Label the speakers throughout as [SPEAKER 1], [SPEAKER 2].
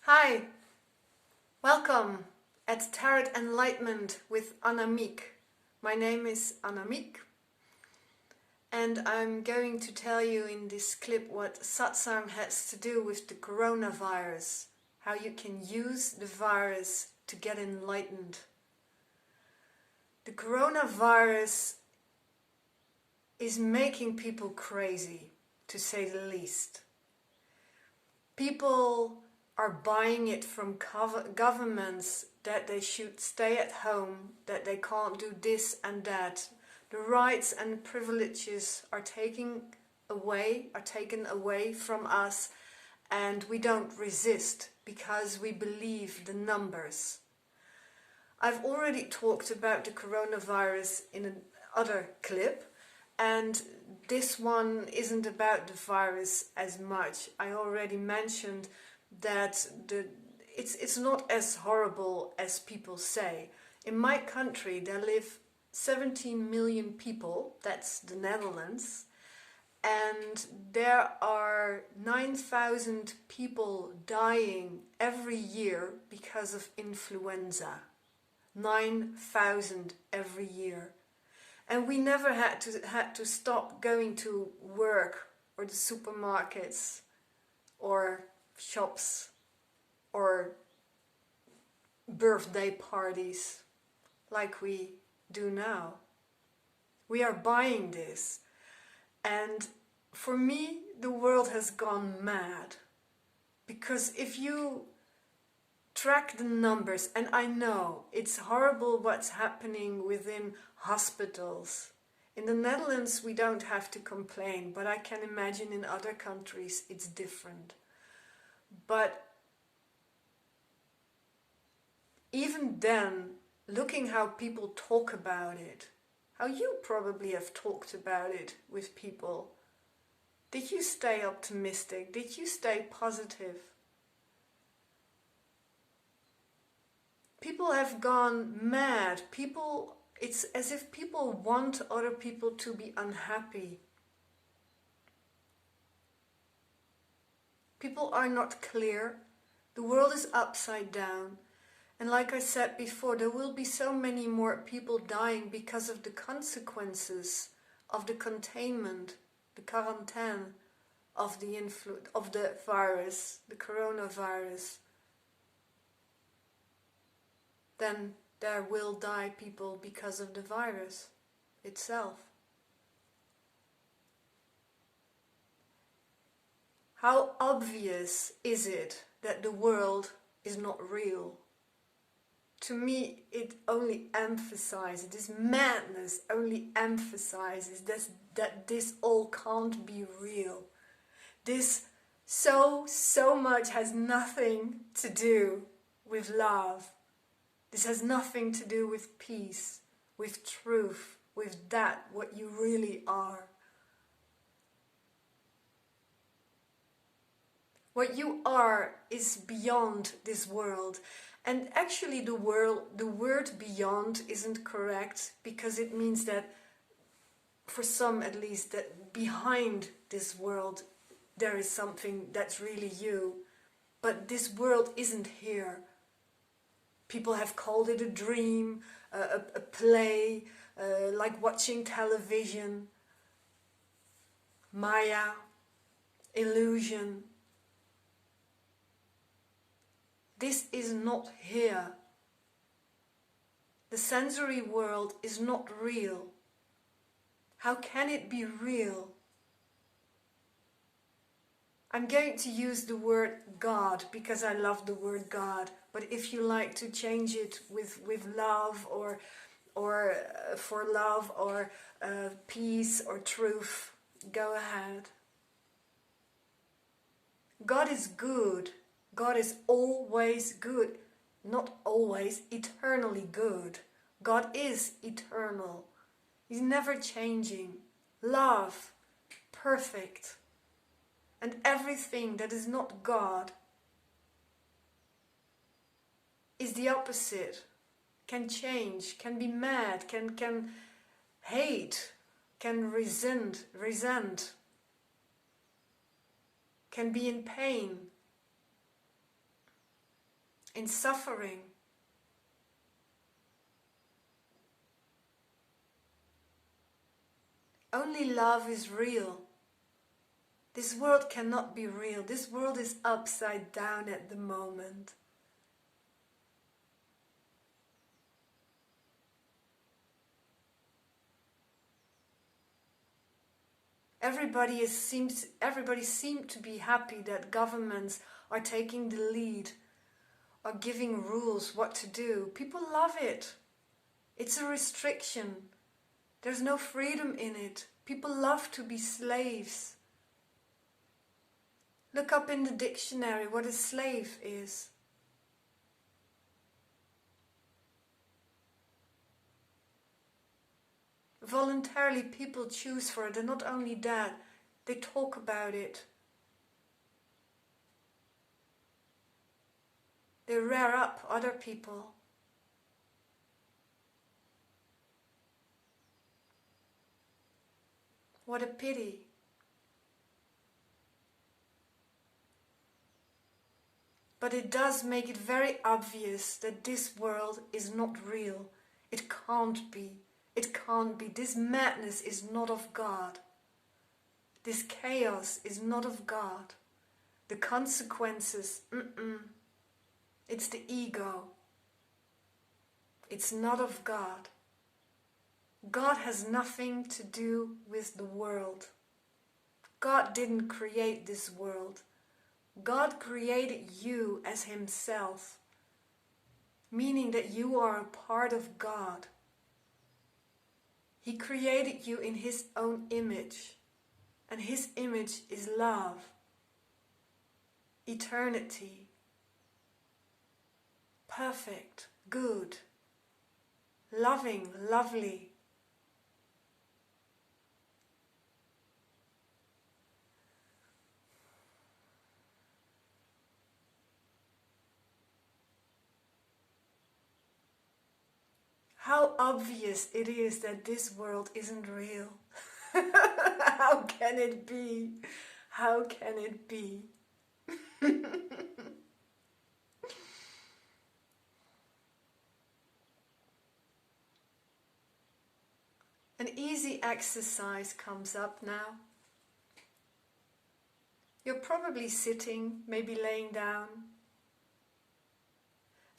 [SPEAKER 1] Hi, welcome at Tarot Enlightenment with Annamiek. My name is Annamiek and I'm going to tell you in this clip what Satsang has to do with the coronavirus, how you can use the virus to get enlightened. The coronavirus is making people crazy, to say the least. People are buying it from governments that they should stay at home, that they can't do this and that. The rights and privileges are taken away from us, and we don't resist because we believe the numbers. I've already talked about the coronavirus in another clip, and this one isn't about the virus as much. I already mentioned that it's not as horrible as people say. In my country there live 17 million people, that's the Netherlands, and there are 9,000 people dying every year because of influenza. 9,000 every year. And we never had to stop going to work or the supermarkets or shops or birthday parties like we do now. We are buying this, and for me the world has gone mad, because if you track the numbers, and I know it's horrible what's happening within hospitals. In the Netherlands we don't have to complain, but I can imagine in other countries it's different. But even then, looking how people talk about it, how you probably have talked about it with people, did you stay optimistic? Did you stay positive? People have gone mad. It's as if people want other people to be unhappy. People are not clear. The world is upside down. And like I said before, there will be so many more people dying because of the consequences of the containment, the quarantine of the virus, the coronavirus. Then there will die people because of the virus itself. How obvious is it that the world is not real? To me, it only emphasizes, this madness only emphasizes that this all can't be real. This so much has nothing to do with love. This has nothing to do with peace, with truth, with that, what you really are. What you are is beyond this world. And actually the word beyond isn't correct, because it means that, for some at least, that behind this world there is something that's really you. But this world isn't here. People have called it a dream, a play, like watching television, Maya, illusion. This is not here. The sensory world is not real. How can it be real? I'm going to use the word God because I love the word God. But if you like to change it with love or for love or peace or truth, go ahead. God is good. God is always good. Not always, eternally good. God is eternal. He's never changing. Love, perfect. And everything that is not God is the opposite. Can change, can be mad, can hate, can resent, can be in pain. in suffering. Only love is real. This world cannot be real. This world is upside down at the moment. Everybody seems to be happy that governments are taking the lead, are giving rules what to do. People love it. It's a restriction. There's no freedom in it. People love to be slaves. Look up in the dictionary what a slave is. Voluntarily people choose for it, and not only that, they talk about it. They rear up other people. What a pity. But it does make it very obvious that this world is not real. It can't be. It can't be. This madness is not of God. This chaos is not of God. The consequences, it's the ego. It's not of God. God has nothing to do with the world. God didn't create this world. God created you as Himself, meaning that you are a part of God. He created you in His own image, and His image is love, eternity, perfect, good, loving, lovely. How obvious it is that this world isn't real. How can it be? How can it be? An easy exercise comes up now. You're probably sitting, maybe laying down.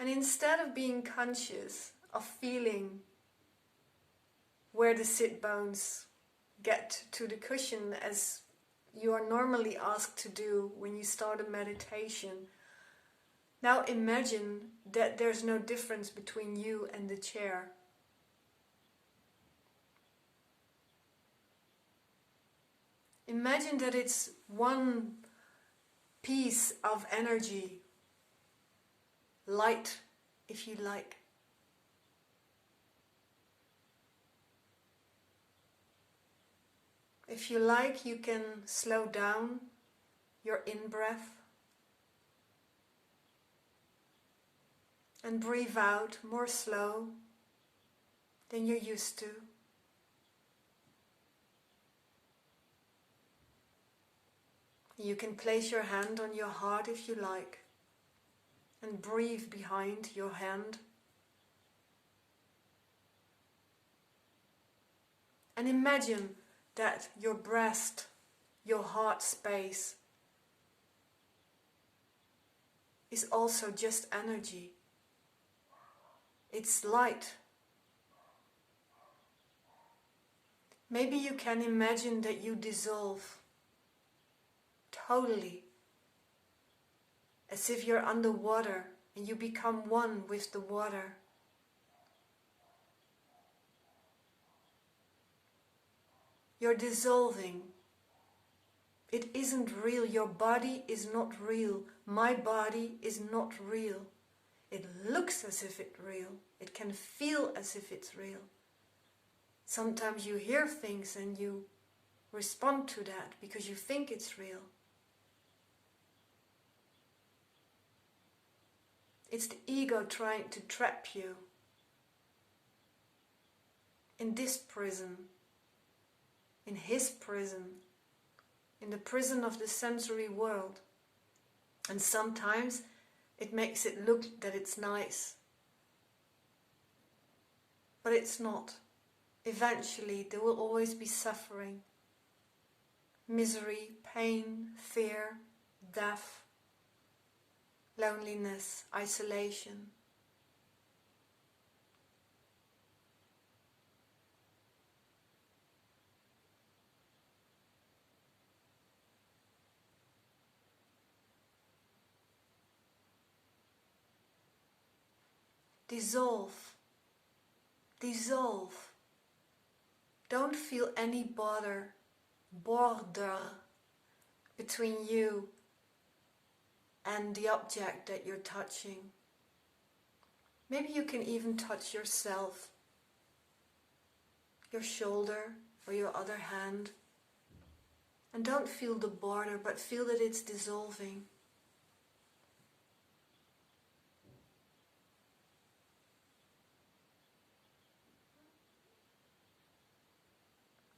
[SPEAKER 1] And instead of being conscious of feeling where the sit bones get to the cushion, as you are normally asked to do when you start a meditation, now imagine that there's no difference between you and the chair. Imagine that it's one piece of energy, light if you like. If you like, you can slow down your in-breath and breathe out more slow than you're used to. You can place your hand on your heart if you like and breathe behind your hand. And imagine that your breast, your heart space, is also just energy. It's light. Maybe you can imagine that you dissolve totally, as if you're underwater and you become one with the water. You're dissolving. It isn't real. Your body is not real. My body is not real. It looks as if it's real. It can feel as if it's real. Sometimes you hear things and you respond to that because you think it's real. It's the ego trying to trap you in this prison, in his prison, in the prison of the sensory world. And sometimes It makes it look that it's nice. But it's not. Eventually there will always be suffering, misery, pain, fear, death, loneliness, isolation. Dissolve. Dissolve. Don't feel any border between you and the object that you're touching. Maybe you can even touch yourself, your shoulder or your other hand. And don't feel the border, but feel that it's dissolving.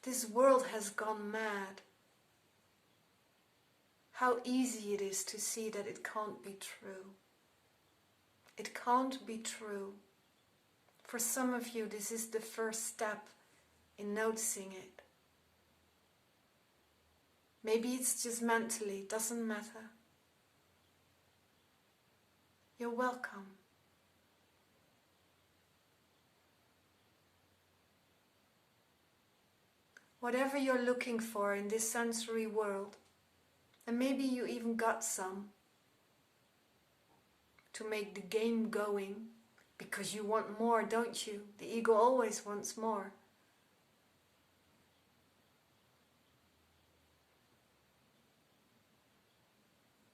[SPEAKER 1] This world has gone mad. How easy it is to see that it can't be true. It can't be true. For some of you, this is the first step in noticing it. Maybe it's just mentally, doesn't matter. You're welcome. Whatever you're looking for in this sensory world, and maybe you even got some to make the game going, because you want more, don't you? The ego always wants more.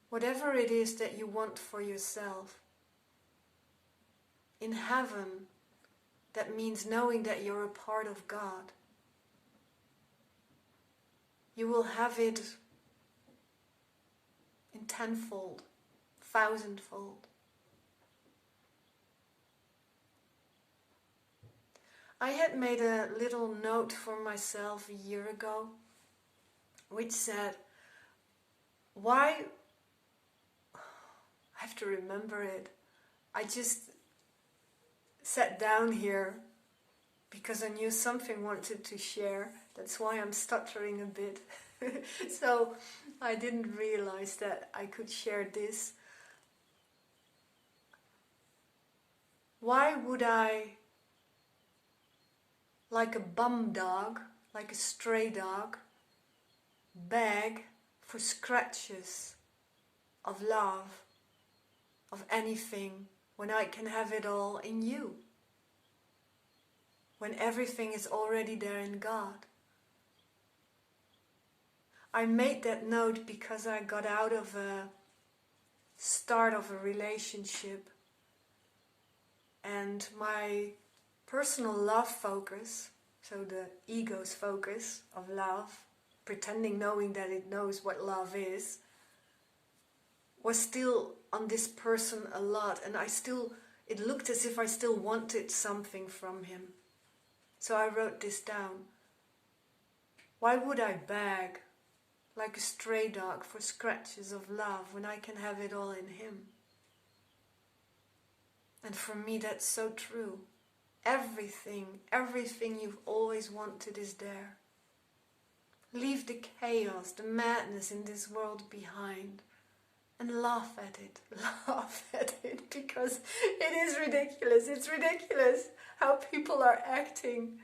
[SPEAKER 1] Whatever it is that you want for yourself, in heaven, that means knowing that you're a part of God. You will have it in tenfold, thousandfold. I had made a little note for myself a year ago, which said, why, I have to remember it, I just sat down here because I knew something wanted to share. That's why I'm stuttering a bit. So I didn't realize that I could share this. Why would I, like a bum dog, like a stray dog, beg for scratches of love, of anything, when I can have it all in you? When everything is already there in God. I made that note because I got out of a start of a relationship, and my personal love focus, so the ego's focus of love, pretending knowing that it knows what love is, was still on this person a lot, and it looked as if I still wanted something from him. So I wrote this down. Why would I beg like a stray dog for scratches of love when I can have it all in him? And for me that's so true. Everything you've always wanted is there. Leave the chaos, the madness in this world behind and laugh at it, because it is ridiculous. It's ridiculous how people are acting.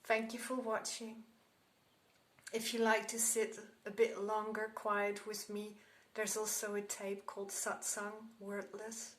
[SPEAKER 1] Thank you for watching. If you like to sit a bit longer quiet with me, there's also a tape called Satsang Wordless.